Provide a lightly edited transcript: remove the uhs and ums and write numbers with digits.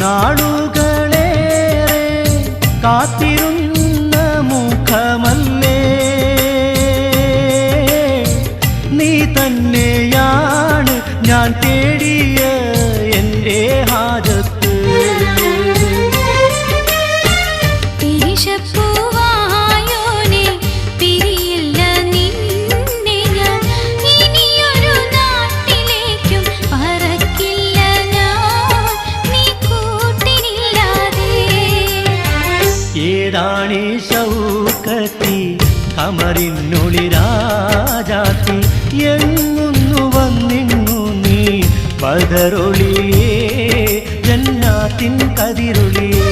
നാളുകളേറെ കാത്തിരുന്ന മുഖമല്ലേ നീ തന്നെയാണ് ഞാൻ തേടിയ എൻ്റെ ഹാജത്ത്. ഏതാണീ ശൗക്കത്തി കമറിനുളിരാജാത്തി എങ്ങുന്നു വന്നിങ്ങു നീ ബദറൊളിയേ ജന്നാത്തിൻ കതിരൊളിയേ.